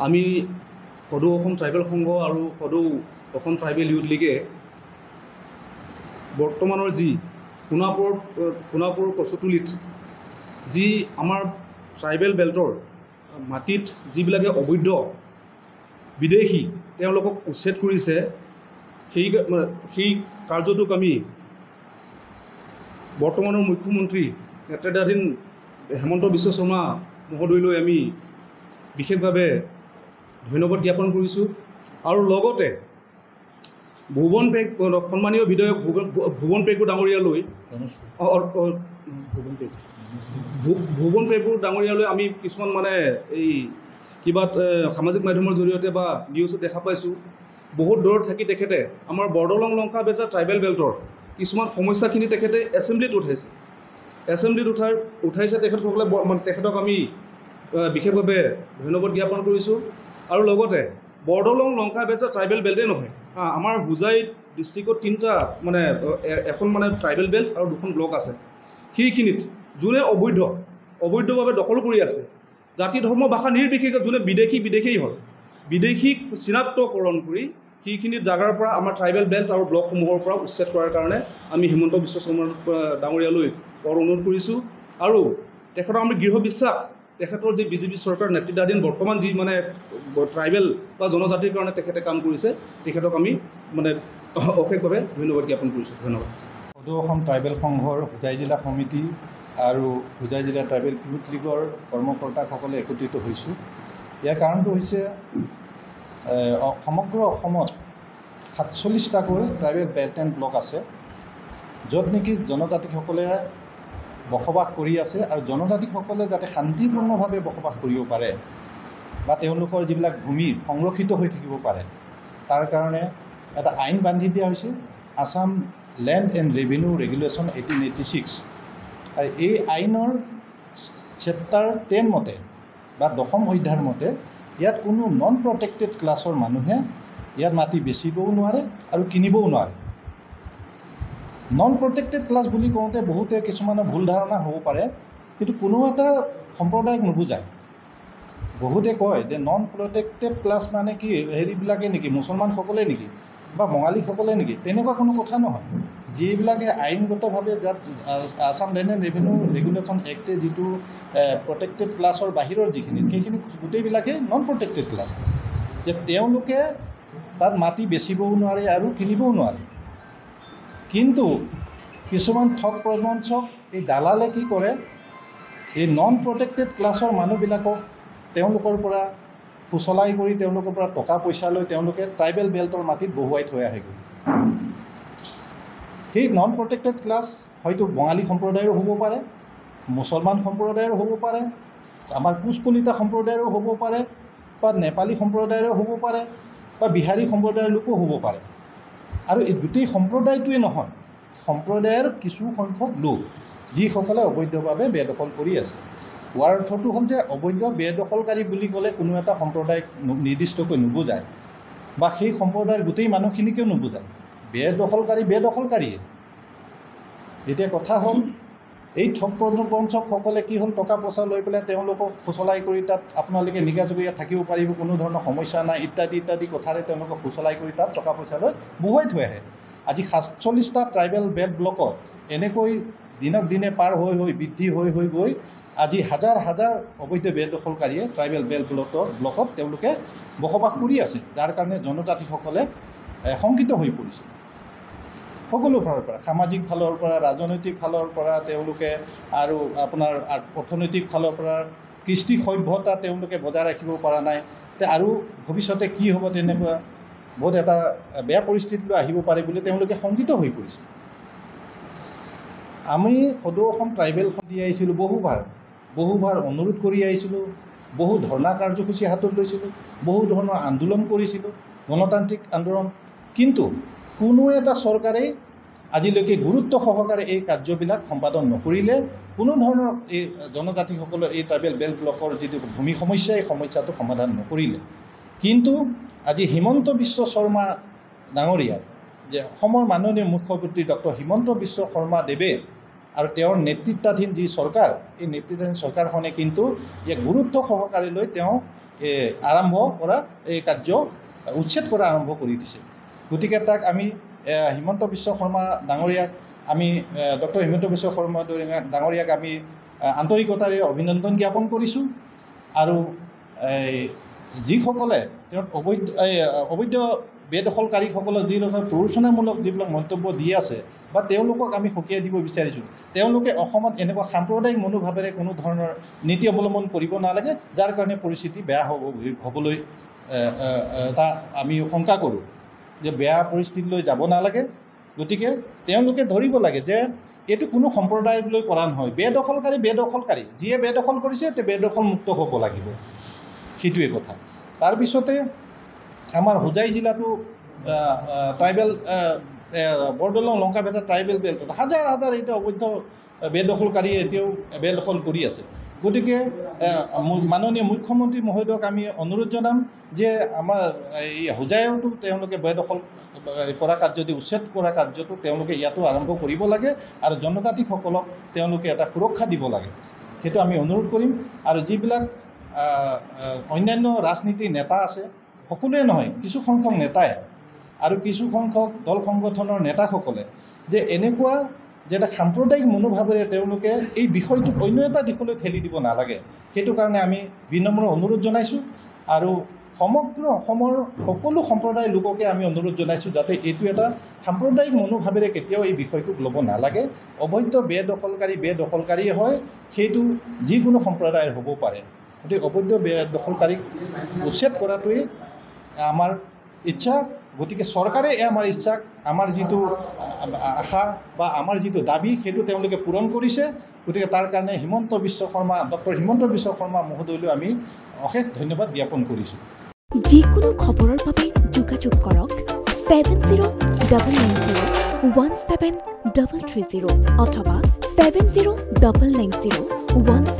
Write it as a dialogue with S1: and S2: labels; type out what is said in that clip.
S1: আমি সদৌ অসম ট্ৰাইবেল সংঘ আৰু সদৌ অসম ট্ৰাইবেল ইউথ লীগে বৰ্তমানৰ যি সোণাপুৰ কচুতলিত যি আমাৰ ট্ৰাইবেল বেল্টৰ মাটিত যিবিলাকে অবৈধ বিদেশী তেওঁলোকক উচ্ছেদ কৰিছে, সেই কাৰ্যটোক আমি বৰ্তমানৰ মুখ্যমন্ত্ৰী নেতৃত্বাধীন হেমন্ত বিশ্ব শৰ্মা মহোদয়লৈ আমি বিশেষভাৱে ধন্যবাদ জ্ঞাপন কৰিছোঁ। আৰু লগতে সন্মানীয় বিধায়ক ভুৱন পেগু ডাঙৰীয়ালৈ ভুৱন পেগু ডাঙৰীয়ালৈ আমি কিছুমান এই কিবা সামাজিক মাধ্যমৰ জৰিয়তে বা নিউজত দেখা পাইছোঁ, বহুত দূৰত থাকি তেখেতে আমাৰ বৰদলং লংকা বেটা ট্ৰাইবেল বেল্টৰ কিছুমান সমস্যাখিনি তেখেতে এছেম্বলিত উঠাইছে তেখেতক আমি বিশেষভাৱে ধন্যবাদ জ্ঞাপন কৰিছোঁ। আৰু লগতে বৰদলং লংকা বেটা ট্ৰাইবেল বেল্টেই নহয়, আমাৰ হোজাই ডিষ্ট্ৰিক্টত তিনিটা এখন ট্ৰাইবেল বেল্ট আৰু 2খন ব্লক আছে। সেইখিনিত যোনে অবৈধভাৱে দখল কৰি আছে, জাতি ধৰ্ম ভাষা নিৰ্বিশেষে যোনে বিদেশী হ'ল, বিদেশীক চিনাক্তকৰণ কৰি সেইখিনি জাগাৰ পৰা আমাৰ ট্ৰাইবেল বেল্ট আৰু ব্লকসমূহৰ পৰা উচ্ছেদ কৰাৰ কাৰণে আমি হিমন্ত বিশ্ব শৰ্মা ডাঙৰীয়ালৈ অনুৰোধ কৰিছোঁ। আৰু তেখেতৰ আমি দৃঢ় বিশ্বাস, তেখেতৰ যি বিজেপি চৰকাৰ নেতৃত্বাধীন বৰ্তমান যি ট্ৰাইবেল বা জনজাতিৰ কাৰণে তেখেতে কাম কৰিছে, তেখেতক আমি অশেষভাৱে ধন্যবাদ জ্ঞাপন কৰিছোঁ। ধন্যবাদ।
S2: সদৌ অসম ট্ৰাইবেল সংঘৰ হোজাই জিলা সমিতি আৰু হোজাই জিলা ট্ৰাইবেল ইউথ লীগৰ কৰ্মকৰ্তাসকলে একত্ৰিত হৈছোঁ। ইয়াৰ কাৰণটো হৈছে সমগ্ৰ অসমত 47টাকৈ ট্ৰাইবেল বেল্ট এণ্ড ব্লক আছে, য'ত নেকি জনজাতিসকলে বসবাস কৰি আছে আৰু জনজাতিসকলে যাতে শান্তিপূৰ্ণভাৱে বসবাস কৰিব পাৰে বা তেওঁলোকৰ যিবিলাক ভূমি সংৰক্ষিত হৈ থাকিব পাৰে, তাৰ কাৰণে এটা আইন বান্ধি দিয়া হৈছে, Assam land and revenue regulation 1886। আৰু এই আইনৰ চেপ্টাৰ 10 মতে বা 10ম অধ্যায়ৰ মতে ইয়াত কোনো নন প্ৰটেক্টেড ক্লাছৰ মানুহে ইয়াত মাটি বেচিবও নোৱাৰে আৰু কিনিবও নোৱাৰে। নন প্ৰটেক্টেড ক্লাছ বুলি কওঁতে বহুতে কিছুমানৰ ভুল ধাৰণা হ'ব পাৰে, কিন্তু কোনো এটা সম্প্ৰদায়ক নুবুজায়। বহুতে কয় যে নন প্ৰটেক্টেড ক্লাছ মানে কি হেৰিবিলাকে নেকি, মুছলমানসকলে নেকি বা বঙালীসকলে নেকি? তেনেকুৱা কোনো কথা নহয়। যিবিলাকে আইনগতভাৱে যাত Assam land and revenue regulation এক্টে যিটো প্ৰটেক্টেড ক্লাছৰ বাহিৰৰ যিখিনি, সেইখিনি গোটেইবিলাকেই নন প্ৰটেক্টেড ক্লাছ, যে তেওঁলোকে তাত মাটি বেচিবও নোৱাৰে আৰু কিনিবও নোৱাৰে। কিন্তু কিছুমান ঠগ প্ৰবঞ্চক এই দালালে কি কৰে, এই নন প্ৰটেক্টেড ক্লাছৰ মানুহবিলাকক তেওঁলোকৰ পৰা ফুচলাই কৰি তেওঁলোকৰ পৰা টকা পইচা লৈ তেওঁলোকে ট্ৰাইবেল বেল্টৰ মাটিত বহুৱাই থৈ আহেগৈ। সেই নন প্ৰটেক্টেড ক্লাছ হয়তো বঙালী সম্প্ৰদায়ৰো হ'ব পাৰে, মুছলমান সম্প্ৰদায়ৰো হ'ব পাৰে, আমাৰ কোচ কলিতা সম্প্ৰদায়ৰো হ'ব পাৰে, বা নেপালী সম্প্ৰদায়ৰো হ'ব পাৰে, বা বিহাৰী সম্প্ৰদায়ৰ লোকো হ'ব পাৰে। আৰু এই গোটেই সম্প্ৰদায়টোৱে নহয়, সম্প্ৰদায়ৰ কিছু সংখ্যক লোক যিসকলে অবৈধভাৱে বেদখল কৰি আছে। কোৱাৰ অৰ্থটো হ'ল যে অবৈধ বেদখলকাৰী বুলি ক'লে কোনো এটা সম্প্ৰদায়ক নিৰ্দিষ্টকৈ নুবুজায় বা সেই সম্প্ৰদায়ৰ গোটেই মানুহখিনিকেও নুবুজায়। বেদখলকাৰীয়ে। এতিয়া কথা হ'ল এই ঠগ প্ৰবঞ্চকসকলে কি হ'ল, টকা পইচা লৈ পেলাই তেওঁলোকক ফুচলাই কৰি তাত আপোনালোকে নিগাযোগে ইয়াত থাকিব পাৰিব, কোনো ধৰণৰ সমস্যা নাই ইত্যাদি কথাৰে তেওঁলোকক ফুচলাই কৰি তাত টকা পইচা লৈ বহুৱাই থৈ আহে। আজি 47টা ট্ৰাইবেল বেল্ট ব্লকত এনেকৈ দিনক দিনে পাৰ হৈ বৃদ্ধি হৈ গৈ আজি হাজাৰ অবৈধ বেদখলকাৰীয়ে ট্ৰাইবেল বেল্ট ব্লকত তেওঁলোকে বসবাস কৰি আছে, যাৰ কাৰণে জনজাতিসকলে শংকিত হৈ পৰিছে। সকলো ফালৰ পৰা, সামাজিক ফালৰ পৰা, ৰাজনৈতিক ফালৰ পৰা তেওঁলোকে আৰু আপোনাৰ অৰ্থনৈতিক ফালৰ পৰা কৃষ্টি সভ্যতা তেওঁলোকে বজাই ৰাখিব পৰা নাই। আৰু ভৱিষ্যতে কি হ'ব, তেনেকুৱা বহুত এটা বেয়া পৰিস্থিতিলৈ আহিব পাৰে বুলি তেওঁলোকে শংকিত হৈ পৰিছে। আমি সদৌ অসম ট্ৰাইবেল দি আহিছিলোঁ, বহুবাৰ অনুৰোধ কৰি আহিছিলোঁ, বহু ধৰ্ণা কাৰ্যসূচী হাতত লৈছিলোঁ, বহু ধৰণৰ আন্দোলন কৰিছিলোঁ, গণতান্ত্ৰিক আন্দোলন, কিন্তু কোনো এটা চৰকাৰেই আজিলৈকে গুৰুত্ব সহকাৰে এই কাৰ্যবিলাক সম্পাদন নকৰিলে, কোনো ধৰণৰ এই জনজাতিসকলৰ এই ট্ৰাইবেল বেল্ট ব্লকৰ যিটো ভূমি সমস্যা, এই সমস্যাটো সমাধান নকৰিলে। কিন্তু আজি হিমন্ত বিশ্ব শৰ্মা ডাঙৰীয়া, যে অসমৰ মাননীয় মুখ্যমন্ত্ৰী ডক্টৰ হিমন্ত বিশ্ব শৰ্মা দেৱে আৰু তেওঁৰ নেতৃত্বাধীন যি চৰকাৰ এই নেতৃত্বাধীন চৰকাৰখনে কিন্তু ইয়াক গুৰুত্ব সহকাৰে লৈ তেওঁ আৰম্ভ কৰা এই কাৰ্য উচ্ছেদ কৰা আৰম্ভ কৰি দিছে গতিকে তাক আমি হিমন্ত বিশ্ব শৰ্মা ডাঙৰীয়াক আমি ডক্টৰ হিমন্ত বিশ্ব শৰ্মা ডাঙৰীয়াক আমি আন্তৰিকতাৰে অভিনন্দন জ্ঞাপন কৰিছোঁ আৰু যিসকলে তেওঁ অবৈধ বেদখলকাৰীসকলক যিলোকে প্ৰৰোচনামূলক যিবিলাক মন্তব্য দি আছে বা তেওঁলোকক আমি সকীয়াই দিব বিচাৰিছোঁ তেওঁলোকে অসমত এনেকুৱা সাম্প্ৰদায়িক মনোভাৱেৰে কোনো ধৰণৰ নীতি অৱলম্বন কৰিব নালাগে যাৰ কাৰণে পৰিস্থিতি বেয়া হ'বলৈ এটা আমি শংকা কৰোঁ যে বেয়া পৰিস্থিতিলৈ যাব নালাগে গতিকে তেওঁলোকে ধৰিব লাগে যে এইটো কোনো সম্প্ৰদায়ক লৈ কৰা নহয় বেদখলকাৰী যিয়ে বেদখল কৰিছে তে বেদখল মুক্ত হ'ব লাগিব সেইটোৱে কথা তাৰপিছতে আমাৰ হোজাই জিলাটো ট্ৰাইবেল বৰদলং লংকাভেটা ট্ৰাইবেল বেল্টত হাজাৰ হাজাৰ এতিয়া অবৈধ বেদখলকাৰীয়ে এতিয়াও বেদখল কৰি আছে গতিকে মাননীয় মুখ্যমন্ত্ৰী মহোদয়ক আমি অনুৰোধ জনাম যে আমাৰ এই হোজাইতো তেওঁলোকে বেদখল কৰা কাৰ্যটো উচ্ছেদ কৰা কাৰ্যটো তেওঁলোকে ইয়াতো আৰম্ভ কৰিব লাগে আৰু জনজাতিসকলক তেওঁলোকে এটা সুৰক্ষা দিব লাগে সেইটো আমি অনুৰোধ কৰিম আৰু যিবিলাক অন্যান্য ৰাজনীতিৰ নেতা আছে সকলোৱে নহয় কিছু সংখ্যক নেতাই আৰু কিছু সংখ্যক দল সংগঠনৰ নেতাসকলে যে এনেকুৱা যে এটা সাম্প্ৰদায়িক মনোভাৱেৰে তেওঁলোকে এই বিষয়টোক অন্য এটা দিশলৈ ঠেলি দিব নালাগে সেইটো কাৰণে আমি বিনম্ৰ অনুৰোধ জনাইছোঁ আৰু সমগ্ৰ অসমৰ সকলো সম্প্ৰদায়ৰ লোককে আমি অনুৰোধ জনাইছোঁ যাতে এইটো এটা সাম্প্ৰদায়িক মনোভাৱেৰে কেতিয়াও এই বিষয়টোক ল'ব নালাগে অবৈধ বেদখলকাৰী হয় সেইটো যিকোনো সম্প্ৰদায়ৰ হ'ব পাৰে গতিকে অবৈধ বেদখলকাৰীক উচ্ছেদ কৰাটোৱেই আমাৰ ইচ্ছা গতিকে চৰকাৰে আমাৰ ইচ্ছাক আমাৰ যিটো আশা বা আমাৰ যিটো দাবী সেইটো তেওঁলোকে পূৰণ কৰিছে গতিকে তাৰ কাৰণে ডক্টৰ হিমন্ত বিশ্ব শৰ্মা মহোদয়লৈ আমি অশেষ ধন্যবাদ জ্ঞাপন কৰিছোঁ
S3: যিকোনো খবৰৰ বাবে যোগাযোগ কৰক 7099017330 অথবা 709901